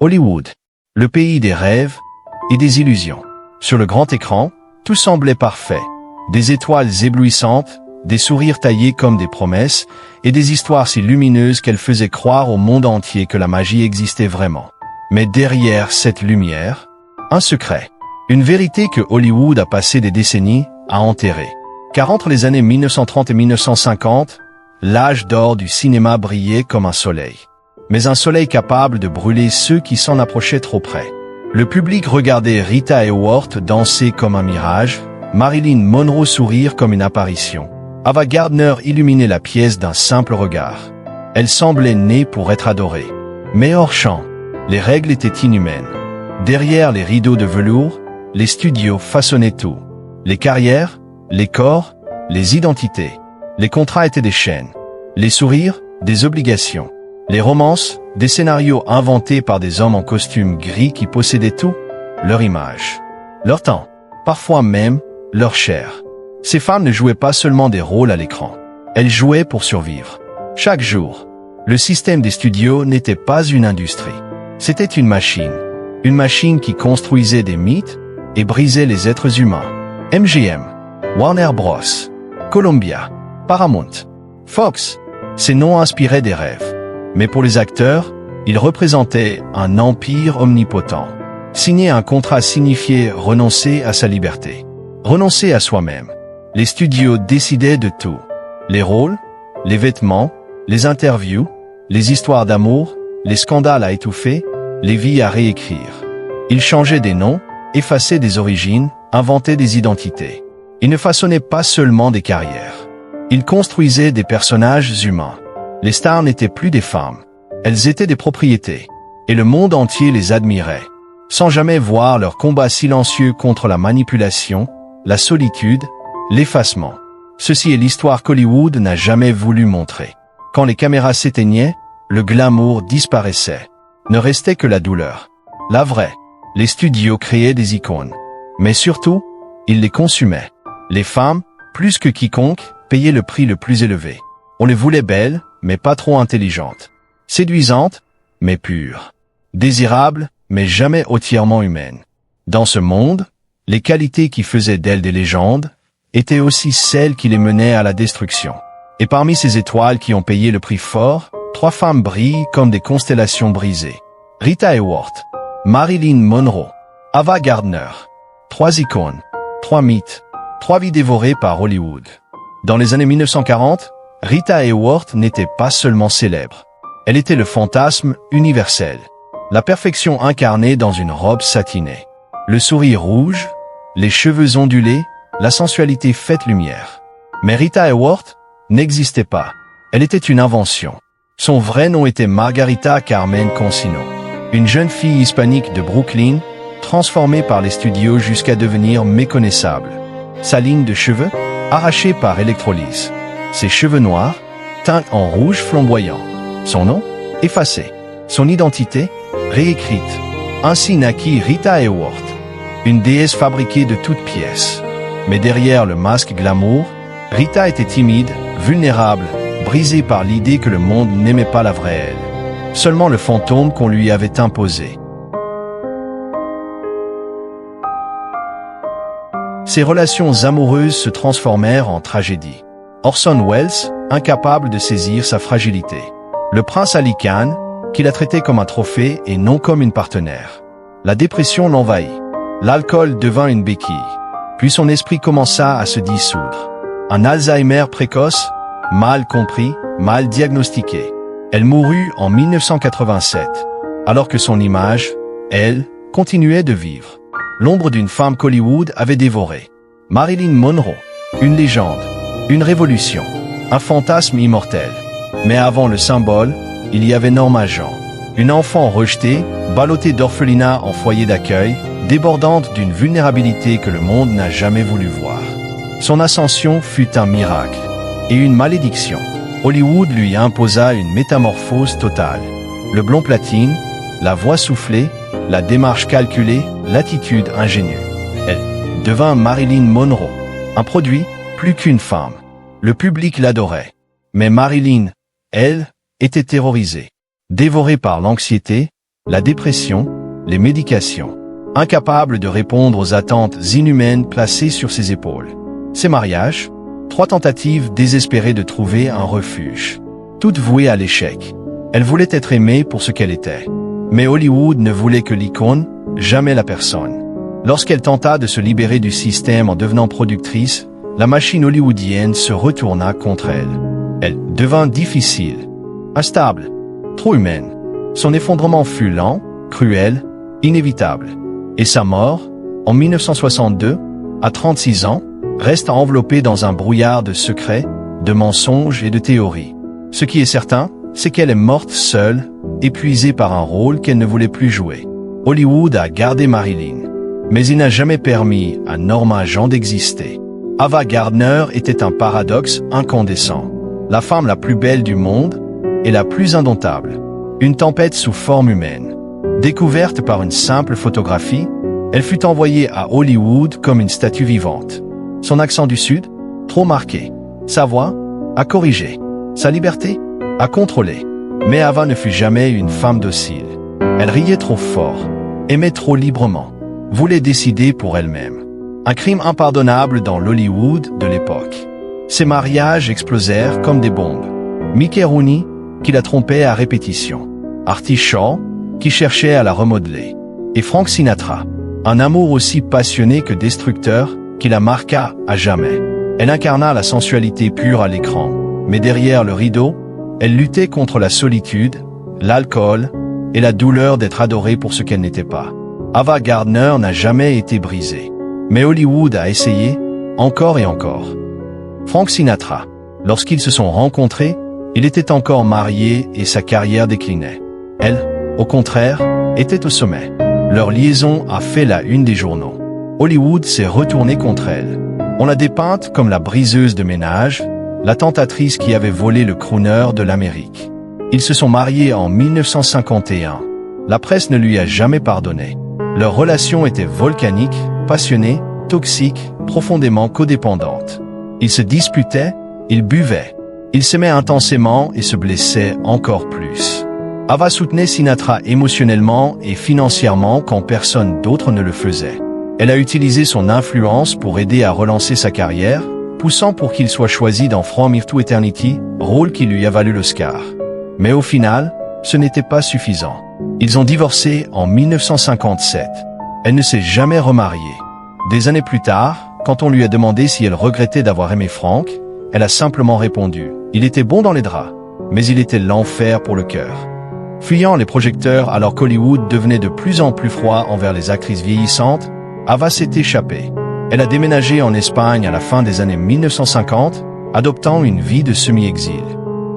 Hollywood, le pays des rêves et des illusions. Sur le grand écran, tout semblait parfait. Des étoiles éblouissantes, des sourires taillés comme des promesses, et des histoires si lumineuses qu'elles faisaient croire au monde entier que la magie existait vraiment. Mais derrière cette lumière, un secret. Une vérité que Hollywood a passé des décennies à enterrer. Car entre les années 1930 et 1950, l'âge d'or du cinéma brillait comme un soleil. Mais un soleil capable de brûler ceux qui s'en approchaient trop près. Le public regardait Rita Hayworth danser comme un mirage, Marilyn Monroe sourire comme une apparition. Ava Gardner illuminait la pièce d'un simple regard. Elle semblait née pour être adorée. Mais hors champ, les règles étaient inhumaines. Derrière les rideaux de velours, les studios façonnaient tout. Les carrières, les corps, les identités. Les contrats étaient des chaînes. Les sourires, des obligations. Les romances, des scénarios inventés par des hommes en costume gris qui possédaient tout, leur image, leur temps, parfois même leur chair. Ces femmes ne jouaient pas seulement des rôles à l'écran. Elles jouaient pour survivre. Chaque jour, le système des studios n'était pas une industrie. C'était une machine. Une machine qui construisait des mythes et brisait les êtres humains. MGM, Warner Bros, Columbia, Paramount, Fox, ces noms inspiraient des rêves. Mais pour les acteurs, ils représentaient un empire omnipotent. Signer un contrat signifiait renoncer à sa liberté. Renoncer à soi-même. Les studios décidaient de tout. Les rôles, les vêtements, les interviews, les histoires d'amour, les scandales à étouffer, les vies à réécrire. Ils changeaient des noms, effaçaient des origines, inventaient des identités. Ils ne façonnaient pas seulement des carrières. Ils construisaient des personnages humains. Les stars n'étaient plus des femmes. Elles étaient des propriétés. Et le monde entier les admirait. Sans jamais voir leur combat silencieux contre la manipulation, la solitude, l'effacement. Ceci est l'histoire qu'Hollywood n'a jamais voulu montrer. Quand les caméras s'éteignaient, le glamour disparaissait. Ne restait que la douleur. La vraie. Les studios créaient des icônes. Mais surtout, ils les consumaient. Les femmes, plus que quiconque, payaient le prix le plus élevé. On les voulait belles, mais pas trop intelligentes. Séduisantes, mais pures. Désirables, mais jamais entièrement humaines. Dans ce monde, les qualités qui faisaient d'elles des légendes étaient aussi celles qui les menaient à la destruction. Et parmi ces étoiles qui ont payé le prix fort, 3 femmes brillent comme des constellations brisées. Rita Hayworth, Marilyn Monroe, Ava Gardner. 3 icônes, 3 mythes, 3 vies dévorées par Hollywood. Dans les années 1940, Rita Hayworth n'était pas seulement célèbre. Elle était le fantasme universel. La perfection incarnée dans une robe satinée. Le sourire rouge, les cheveux ondulés, la sensualité faite lumière. Mais Rita Hayworth n'existait pas. Elle était une invention. Son vrai nom était Margarita Carmen Consino. Une jeune fille hispanique de Brooklyn, transformée par les studios jusqu'à devenir méconnaissable. Sa ligne de cheveux, arrachée par électrolyse. Ses cheveux noirs, teints en rouge flamboyant. Son nom, effacé. Son identité, réécrite. Ainsi naquit Rita Hayworth. Une déesse fabriquée de toutes pièces. Mais derrière le masque glamour, Rita était timide, vulnérable, brisée par l'idée que le monde n'aimait pas la vraie elle. Seulement le fantôme qu'on lui avait imposé. Ses relations amoureuses se transformèrent en tragédie. Orson Welles, incapable de saisir sa fragilité. Le prince Ali Khan, qui la traitait comme un trophée et non comme une partenaire. La dépression l'envahit. L'alcool devint une béquille. Puis son esprit commença à se dissoudre. Un Alzheimer précoce, mal compris, mal diagnostiqué. Elle mourut en 1987, alors que son image, elle, continuait de vivre. L'ombre d'une femme qu'Hollywood avait dévorée. Marilyn Monroe, une légende, une révolution, un fantasme immortel. Mais avant le symbole, il y avait Norma Jean, une enfant rejetée, ballottée d'orphelinat en foyer d'accueil, débordante d'une vulnérabilité que le monde n'a jamais voulu voir. Son ascension fut un miracle et une malédiction. Hollywood lui imposa une métamorphose totale. Le blond platine, la voix soufflée, la démarche calculée, l'attitude ingénue. Elle devint Marilyn Monroe, un produit plus qu'une femme. Le public l'adorait. Mais Marilyn, elle, était terrorisée. Dévorée par l'anxiété, la dépression, les médications. Incapable de répondre aux attentes inhumaines placées sur ses épaules. Ses mariages, 3 tentatives désespérées de trouver un refuge. Toutes vouées à l'échec. Elle voulait être aimée pour ce qu'elle était. Mais Hollywood ne voulait que l'icône, jamais la personne. Lorsqu'elle tenta de se libérer du système en devenant productrice, la machine hollywoodienne se retourna contre elle. Elle devint difficile, instable, trop humaine. Son effondrement fut lent, cruel, inévitable. Et sa mort, en 1962, à 36 ans, reste enveloppée dans un brouillard de secrets, de mensonges et de théories. Ce qui est certain, c'est qu'elle est morte seule, épuisée par un rôle qu'elle ne voulait plus jouer. Hollywood a gardé Marilyn, mais il n'a jamais permis à Norma Jean d'exister. Ava Gardner était un paradoxe incandescent. La femme la plus belle du monde et la plus indomptable. Une tempête sous forme humaine. Découverte par une simple photographie, elle fut envoyée à Hollywood comme une statue vivante. Son accent du Sud, trop marqué. Sa voix, à corriger. Sa liberté, à contrôler. Mais Ava ne fut jamais une femme docile. Elle riait trop fort, aimait trop librement, voulait décider pour elle-même. Un crime impardonnable dans l'Hollywood de l'époque. Ses mariages explosèrent comme des bombes. Mickey Rooney, qui la trompait à répétition. Artie Shaw, qui cherchait à la remodeler. Et Frank Sinatra, un amour aussi passionné que destructeur, qui la marqua à jamais. Elle incarna la sensualité pure à l'écran, mais derrière le rideau, elle luttait contre la solitude, l'alcool et la douleur d'être adorée pour ce qu'elle n'était pas. Ava Gardner n'a jamais été brisée. Mais Hollywood a essayé, encore et encore. Frank Sinatra, lorsqu'ils se sont rencontrés, il était encore marié et sa carrière déclinait. Elle, au contraire, était au sommet. Leur liaison a fait la une des journaux. Hollywood s'est retourné contre elle. On l'a dépeinte comme la briseuse de ménage, la tentatrice qui avait volé le crooner de l'Amérique. Ils se sont mariés en 1951. La presse ne lui a jamais pardonné. Leur relation était volcanique, passionnée, toxique, profondément codépendante. Ils se disputaient, ils buvaient. Ils s'aimaient intensément et se blessaient encore plus. Ava soutenait Sinatra émotionnellement et financièrement quand personne d'autre ne le faisait. Elle a utilisé son influence pour aider à relancer sa carrière, poussant pour qu'il soit choisi dans From Here to Eternity, rôle qui lui a valu l'Oscar. Mais au final, ce n'était pas suffisant. Ils ont divorcé en 1957. Elle ne s'est jamais remariée. Des années plus tard, quand on lui a demandé si elle regrettait d'avoir aimé Frank, elle a simplement répondu « Il était bon dans les draps, mais il était l'enfer pour le cœur ». Fuyant les projecteurs alors qu'Hollywood devenait de plus en plus froid envers les actrices vieillissantes, Ava s'est échappée. Elle a déménagé en Espagne à la fin des années 1950, adoptant une vie de semi-exil.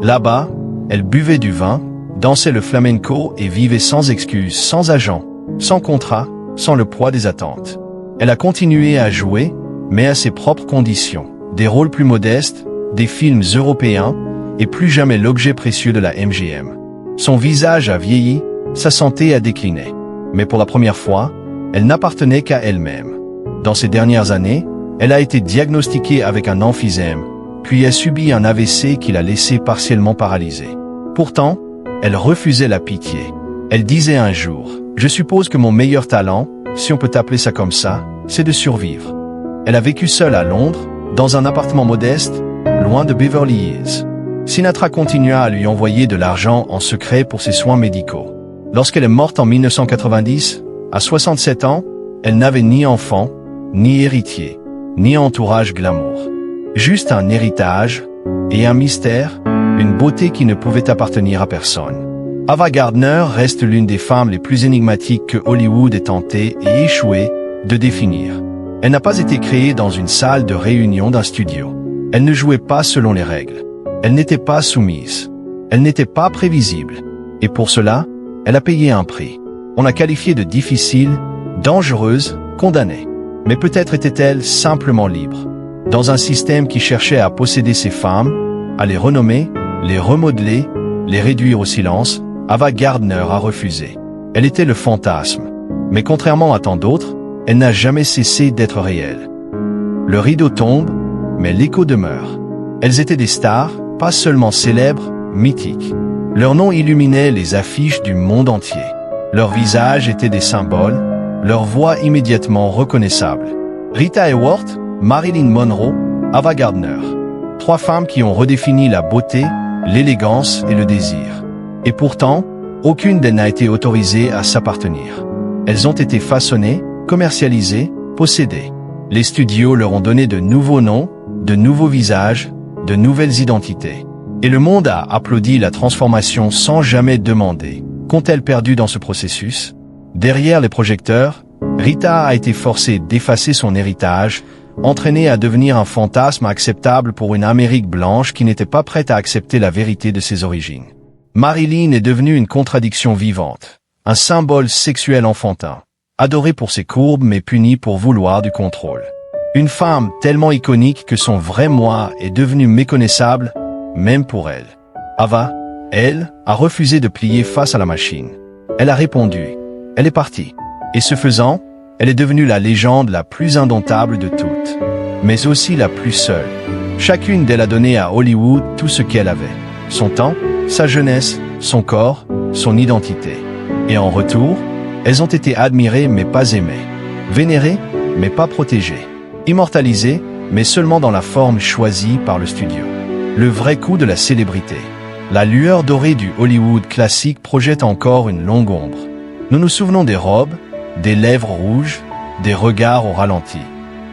Là-bas, elle buvait du vin, dansait le flamenco et vivait sans excuses, sans agent, sans contrat, sans le poids des attentes. Elle a continué à jouer, mais à ses propres conditions. Des rôles plus modestes, des films européens, et plus jamais l'objet précieux de la MGM. Son visage a vieilli, sa santé a décliné. Mais pour la première fois, elle n'appartenait qu'à elle-même. Dans ces dernières années, elle a été diagnostiquée avec un emphysème, puis a subi un AVC qui l'a laissée partiellement paralysée. Pourtant, elle refusait la pitié. Elle disait un jour, « Je suppose que mon meilleur talent, si on peut appeler ça comme ça, c'est de survivre. » Elle a vécu seule à Londres, dans un appartement modeste, loin de Beverly Hills. Sinatra continua à lui envoyer de l'argent en secret pour ses soins médicaux. Lorsqu'elle est morte en 1990, à 67 ans, elle n'avait ni enfant, ni héritier, ni entourage glamour. Juste un héritage et un mystère, une beauté qui ne pouvait appartenir à personne. Ava Gardner reste l'une des femmes les plus énigmatiques que Hollywood ait tenté et échoué de définir. Elle n'a pas été créée dans une salle de réunion d'un studio. Elle ne jouait pas selon les règles. Elle n'était pas soumise. Elle n'était pas prévisible. Et pour cela, elle a payé un prix. On l'a qualifiée de difficile, dangereuse, condamnée. Mais peut-être était-elle simplement libre. Dans un système qui cherchait à posséder ces femmes, à les renommer, les remodeler, les réduire au silence, Ava Gardner a refusé. Elle était le fantasme. Mais contrairement à tant d'autres, elle n'a jamais cessé d'être réelle. Le rideau tombe, mais l'écho demeure. Elles étaient des stars, pas seulement célèbres, mythiques. Leur nom illuminait les affiches du monde entier. Leurs visages étaient des symboles, leur voix immédiatement reconnaissable. Rita Hayworth, Marilyn Monroe, Ava Gardner. 3 femmes qui ont redéfini la beauté, l'élégance et le désir. Et pourtant, aucune d'elles n'a été autorisée à s'appartenir. Elles ont été façonnées, commercialisées, possédées. Les studios leur ont donné de nouveaux noms, de nouveaux visages, de nouvelles identités. Et le monde a applaudi la transformation sans jamais demander. Qu'ont-elles perdu dans ce processus? Derrière les projecteurs, Rita a été forcée d'effacer son héritage, entraînée à devenir un fantasme acceptable pour une Amérique blanche qui n'était pas prête à accepter la vérité de ses origines. Marilyn est devenue une contradiction vivante, un symbole sexuel enfantin, adorée pour ses courbes mais punie pour vouloir du contrôle. Une femme tellement iconique que son vrai moi est devenu méconnaissable, même pour elle. Ava, elle, a refusé de plier face à la machine. Elle a répondu. Elle est partie. Et ce faisant, elle est devenue la légende la plus indomptable de toutes, mais aussi la plus seule. Chacune d'elles a donné à Hollywood tout ce qu'elle avait. Son temps, sa jeunesse, son corps, son identité. Et en retour, elles ont été admirées mais pas aimées. Vénérées, mais pas protégées. Immortalisées, mais seulement dans la forme choisie par le studio. Le vrai coup de la célébrité. La lueur dorée du Hollywood classique projette encore une longue ombre. Nous nous souvenons des robes, des lèvres rouges, des regards au ralenti.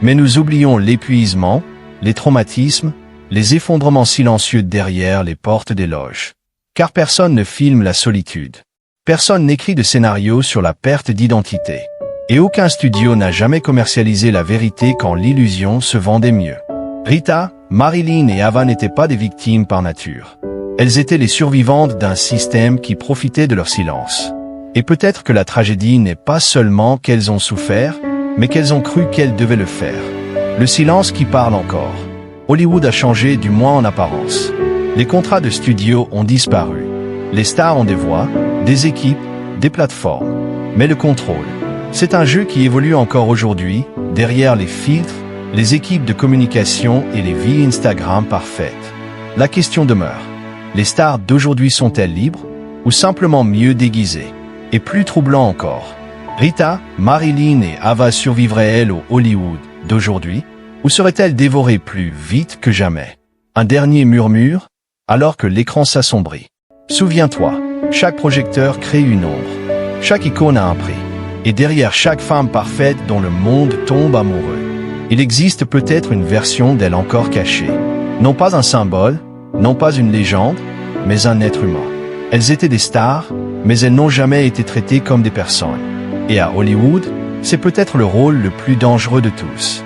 Mais nous oublions l'épuisement, les traumatismes, les effondrements silencieux derrière les portes des loges. Car personne ne filme la solitude. Personne n'écrit de scénario sur la perte d'identité. Et aucun studio n'a jamais commercialisé la vérité quand l'illusion se vendait mieux. Rita, Marilyn et Ava n'étaient pas des victimes par nature. Elles étaient les survivantes d'un système qui profitait de leur silence. Et peut-être que la tragédie n'est pas seulement qu'elles ont souffert, mais qu'elles ont cru qu'elles devaient le faire. Le silence qui parle encore. Hollywood a changé, du moins en apparence. Les contrats de studio ont disparu. Les stars ont des voix, des équipes, des plateformes. Mais le contrôle, c'est un jeu qui évolue encore aujourd'hui, derrière les filtres, les équipes de communication et les vies Instagram parfaites. La question demeure. Les stars d'aujourd'hui sont-elles libres, ou simplement mieux déguisées? Et plus troublant encore, Rita, Marilyn et Ava survivraient-elles au Hollywood d'aujourd'hui, ou seraient-elles dévorées plus vite que jamais? Un dernier murmure, alors que l'écran s'assombrit. Souviens-toi, chaque projecteur crée une ombre. Chaque icône a un prix. Et derrière chaque femme parfaite dont le monde tombe amoureux, il existe peut-être une version d'elle encore cachée. Non pas un symbole, non pas une légende, mais un être humain. Elles étaient des stars, mais elles n'ont jamais été traitées comme des personnes. Et à Hollywood, c'est peut-être le rôle le plus dangereux de tous.